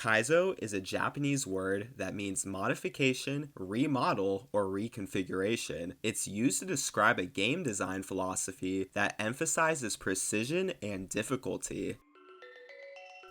Kaizo is a Japanese word that means modification, remodel, or reconfiguration. It's used to describe a game design philosophy that emphasizes precision and difficulty.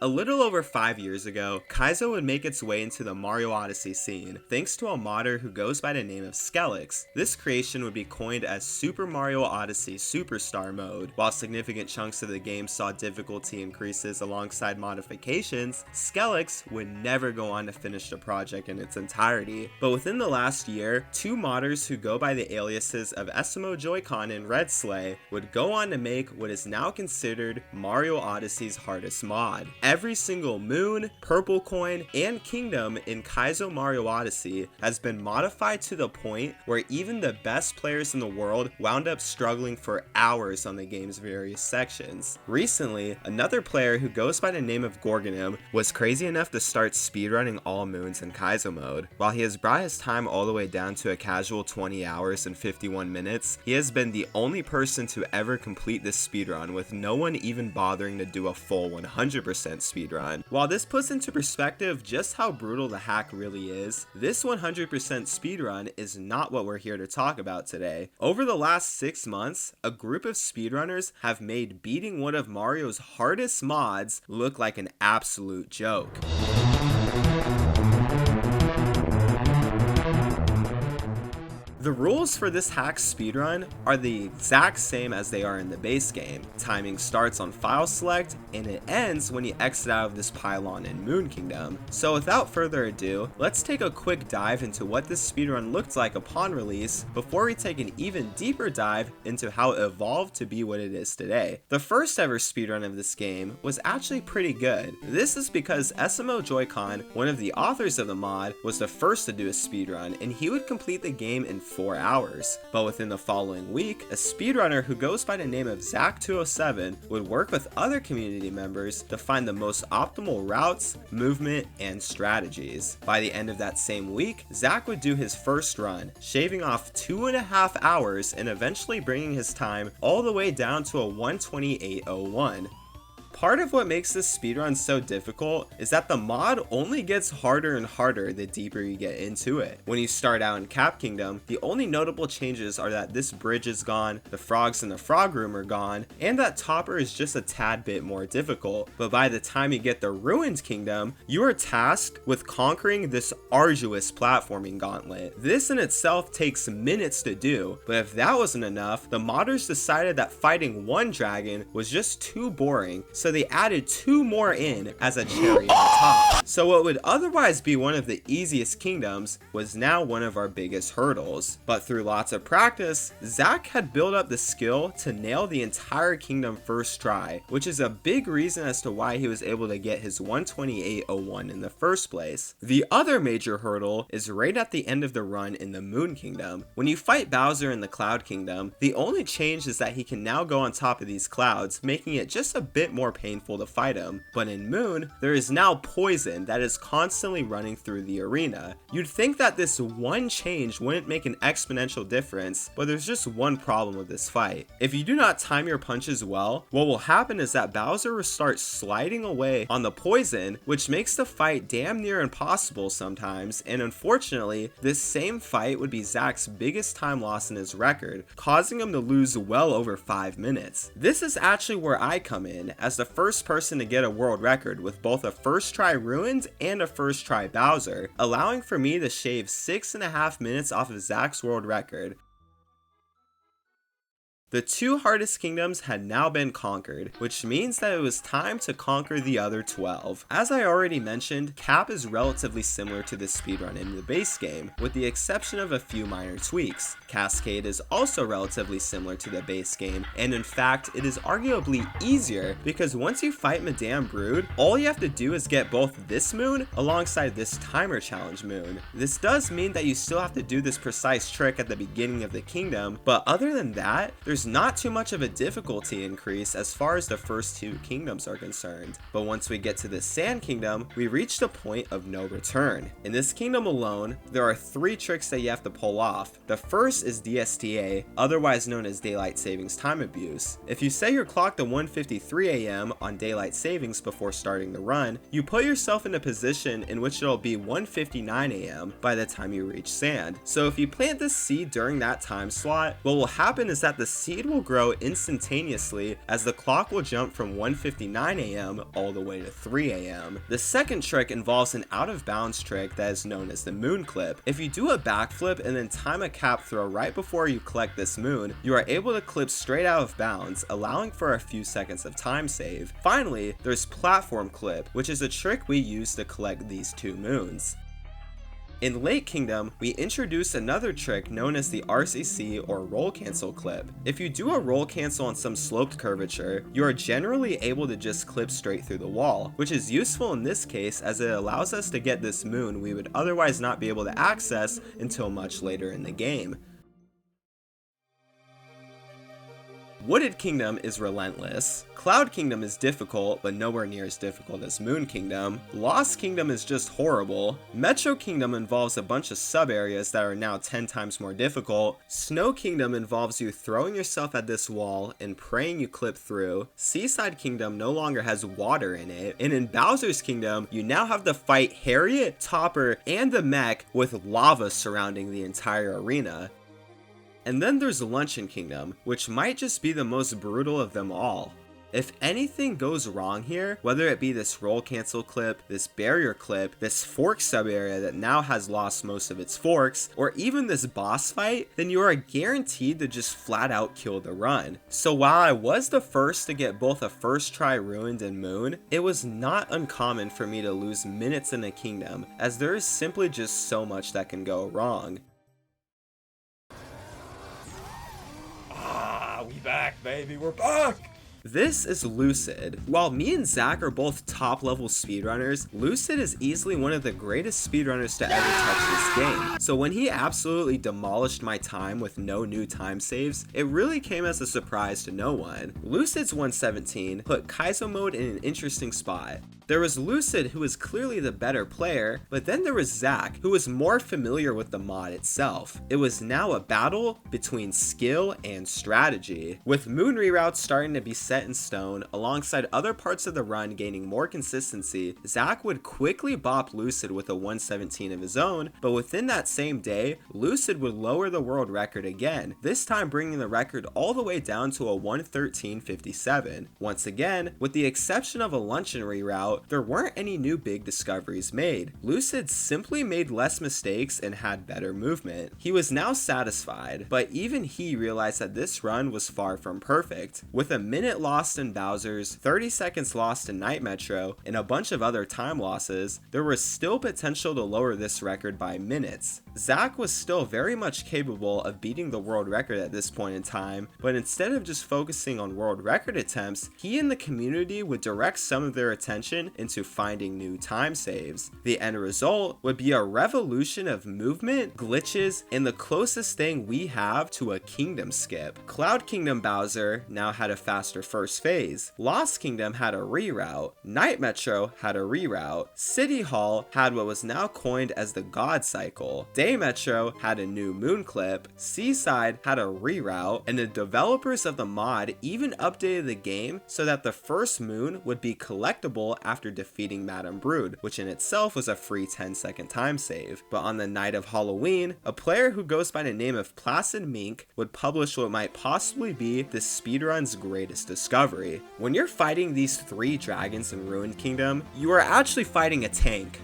A little over 5 years ago, Kaizo would make its way into the Mario Odyssey scene, thanks to a modder who goes by the name of Skelix. This creation would be coined as Super Mario Odyssey Superstar Mode. While significant chunks of the game saw difficulty increases alongside modifications, Skelix would never go on to finish the project in its entirety. But within the last year, two modders who go by the aliases of Essimo Joy-Con and Red Slay would go on to make what is now considered Mario Odyssey's hardest mod. Every single moon, purple coin, and kingdom in Kaizo Mario Odyssey has been modified to the point where even the best players in the world wound up struggling for hours on the game's various sections. Recently, another player who goes by the name of Gorgonim was crazy enough to start speedrunning all moons in Kaizo mode. While he has brought his time all the way down to a casual 20 hours and 51 minutes, he has been the only person to ever complete this speedrun, with no one even bothering to do a full 100% speedrun. While this puts into perspective just how brutal the hack really is, this 100% speedrun is not what we're here to talk about today. Over the last 6 months, a group of speedrunners have made beating one of Mario's hardest mods look like an absolute joke. The rules for this hack speedrun are the exact same as they are in the base game. Timing starts on file select and it ends when you exit out of this pylon in Moon Kingdom. So without further ado, let's take a quick dive into what this speedrun looked like upon release before we take an even deeper dive into how it evolved to be what it is today. The first ever speedrun of this game was actually pretty good. This is because Essimo Joy-Con, one of the authors of the mod, was the first to do a speedrun, and he would complete the game in 4 hours. But within the following week, a speedrunner who goes by the name of Zach207 would work with other community members to find the most optimal routes, movement, and strategies. By the end of that same week, Zach would do his first run, shaving off 2.5 hours and eventually bringing his time all the way down to a 1:28:01. Part of what makes this speedrun so difficult is that the mod only gets harder and harder the deeper you get into it. When you start out in Cap Kingdom, the only notable changes are that this bridge is gone, the frogs in the frog room are gone, and that Topper is just a tad bit more difficult. But by the time you get the Ruined Kingdom, you are tasked with conquering this arduous platforming gauntlet. This in itself takes minutes to do, but if that wasn't enough, the modders decided that fighting one dragon was just too boring, so they added 2 more in as a cherry on top. So what would otherwise be one of the easiest kingdoms was now one of our biggest hurdles. But through lots of practice, Zach had built up the skill to nail the entire kingdom first try, which is a big reason as to why he was able to get his 1:28:01 in the first place. The other major hurdle is right at the end of the run in the Moon Kingdom. When you fight Bowser in the Cloud Kingdom, the only change is that he can now go on top of these clouds, making it just a bit more painful to fight him. But in Moon, there is now poison that is constantly running through the arena. You'd think that this one change wouldn't make an exponential difference, but there's just one problem with this fight. If you do not time your punches well, what will happen is that Bowser will start sliding away on the poison, which makes the fight damn near impossible sometimes, and unfortunately, this same fight would be Zach's biggest time loss in his record, causing him to lose well over 5 minutes. This is actually where I come in, as the first person to get a world record with both a first try Ruined and a first try Bowser, allowing for me to shave 6.5 minutes off of Zach's world record. The 2 hardest kingdoms had now been conquered, which means that it was time to conquer the other 12. As I already mentioned, Cap is relatively similar to this speedrun in the base game, with the exception of a few minor tweaks. Cascade is also relatively similar to the base game, and in fact, it is arguably easier because once you fight Madame Brood, all you have to do is get both this moon alongside this timer challenge moon. This does mean that you still have to do this precise trick at the beginning of the kingdom, but other than that, there's There's not too much of a difficulty increase as far as the first two kingdoms are concerned, but once we get to the Sand Kingdom, we reach the point of no return. In this kingdom alone, there are 3 tricks that you have to pull off. The first is DSTA, otherwise known as Daylight Savings Time Abuse. If you set your clock to 1:53 a.m. on Daylight Savings before starting the run, you put yourself in a position in which it'll be 1:59 a.m. by the time you reach sand. So if you plant this seed during that time slot, what will happen is that the seed will grow instantaneously as the clock will jump from 1:59 a.m. all the way to 3 a.m. The second trick involves an out of bounds trick that is known as the moon clip. If you do a backflip and then time a cap throw right before you collect this moon, you are able to clip straight out of bounds, allowing for a few seconds of time save. Finally, there's platform clip, which is a trick we use to collect these 2 moons. In Lake Kingdom, we introduce another trick known as the RCC or roll cancel clip. If you do a roll cancel on some sloped curvature, you are generally able to just clip straight through the wall, which is useful in this case as it allows us to get this moon we would otherwise not be able to access until much later in the game. Wooded Kingdom is relentless. Cloud Kingdom is difficult, but nowhere near as difficult as Moon Kingdom. Lost Kingdom is just horrible. Metro Kingdom involves a bunch of sub-areas that are now 10 times more difficult. Snow Kingdom involves you throwing yourself at this wall and praying you clip through. Seaside Kingdom no longer has water in it. And in Bowser's Kingdom, you now have to fight Harriet, Topper, and the mech with lava surrounding the entire arena. And then there's Luncheon Kingdom, which might just be the most brutal of them all. If anything goes wrong here, whether it be this roll cancel clip, this barrier clip, this fork sub area that now has lost most of its forks, or even this boss fight, then you are guaranteed to just flat out kill the run. So while I was the first to get both a first try ruined and Moon, it was not uncommon for me to lose minutes in a kingdom, as there is simply just so much that can go wrong. We back, baby, we're back! This is Lucid. While me and Zach are both top level speedrunners, Lucid is easily one of the greatest speedrunners to ever touch this game. So when he absolutely demolished my time with no new time saves, it really came as a surprise to no one. Lucid's 117 put Kaizo mode in an interesting spot. There was Lucid, who was clearly the better player, but then there was Zach, who was more familiar with the mod itself. It was now a battle between skill and strategy. With moon reroutes starting to be set in stone, alongside other parts of the run gaining more consistency, Zach would quickly bop Lucid with a 117 of his own, but within that same day, Lucid would lower the world record again, this time bringing the record all the way down to a 113.57. Once again, with the exception of a luncheon reroute, there weren't any new big discoveries made. Lucid simply made less mistakes and had better movement. He was now satisfied, but even he realized that this run was far from perfect. With a minute lost in Bowser's, 30 seconds lost in Night Metro, and a bunch of other time losses, there was still potential to lower this record by minutes. Zach was still very much capable of beating the world record at this point in time, but instead of just focusing on world record attempts, he and the community would direct some of their attention into finding new time saves. The end result would be a revolution of movement, glitches, and the closest thing we have to a kingdom skip. Cloud Kingdom Bowser now had a faster first phase. Lost Kingdom had a reroute. Night Metro had a reroute. City Hall had what was now coined as the God Cycle. Day Metro had a new moon clip. Seaside had a reroute, and the developers of the mod even updated the game so that the first moon would be collectible after defeating Madame Brood, which in itself was a free 10-second time save. But on the night of Halloween, a player who goes by the name of Placid Mink would publish what might possibly be the speedrun's greatest discovery. When you're fighting these 3 dragons in Ruined Kingdom, you are actually fighting a tank.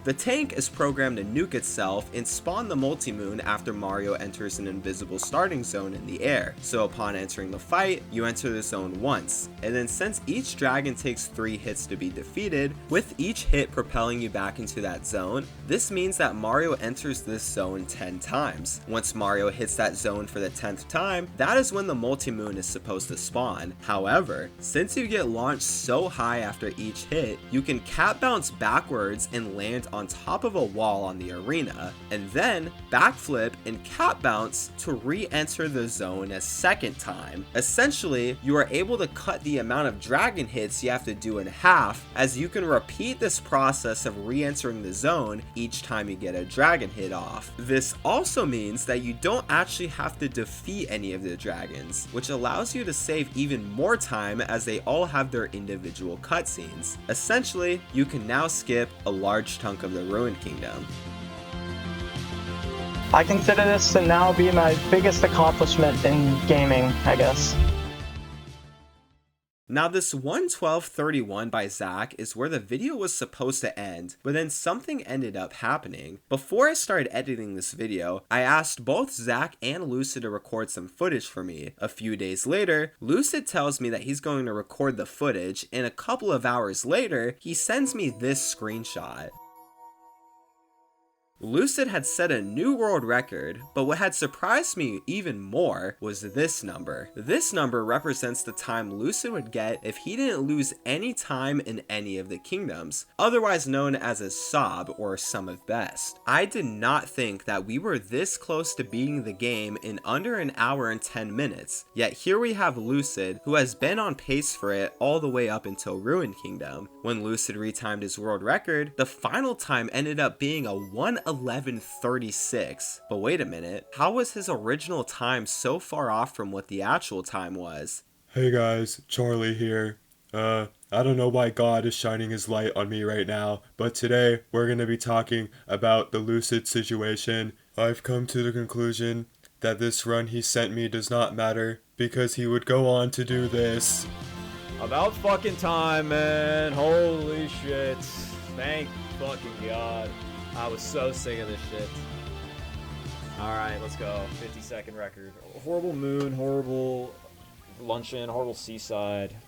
The tank is programmed to nuke itself and spawn the multi-moon after Mario enters an invisible starting zone in the air. So upon entering the fight, you enter the zone once, and then since each dragon takes 3 hits to be defeated, with each hit propelling you back into that zone, this means that Mario enters this zone 10 times. Once Mario hits that zone for the 10th time, that is when the multi-moon is supposed to spawn. However, since you get launched so high after each hit, you can cap bounce backwards and land on top of a wall on the arena, and then backflip and cap bounce to re-enter the zone a second time. Essentially, you are able to cut the amount of dragon hits you have to do in half, as you can repeat this process of re-entering the zone each time you get a dragon hit off. This also means that you don't actually have to defeat any of the dragons, which allows you to save even more time as they all have their individual cutscenes. Essentially, you can now skip a large chunk of the Ruined Kingdom. I consider this to now be my biggest accomplishment in gaming, I guess. Now this 1:12:31 by Zach is where the video was supposed to end, but then something ended up happening. Before I started editing this video, I asked both Zach and Lucid to record some footage for me. A few days later, Lucid tells me that he's going to record the footage, and a couple of hours later, he sends me this screenshot. Lucid had set a new world record, but what had surprised me even more was this number. This number represents the time Lucid would get if he didn't lose any time in any of the kingdoms, otherwise known as a sob or sum of best. I did not think that we were this close to beating the game in under an hour and 10 minutes, yet here we have Lucid, who has been on pace for it all the way up until Ruined Kingdom. When Lucid retimed his world record, the final time ended up being a 1:11:36. But wait a minute, how was his original time so far off from what the actual time was? Hey guys, Charlie here. I don't know why God is shining his light on me right now, but today we're going to be talking about the Lucid situation. I've come to the conclusion that this run he sent me does not matter because he would go on to do this. About fucking time, man. Holy shit. Thank fucking God. I was so sick of this shit. Alright, let's go. 50-second record. Horrible moon, horrible luncheon, horrible seaside.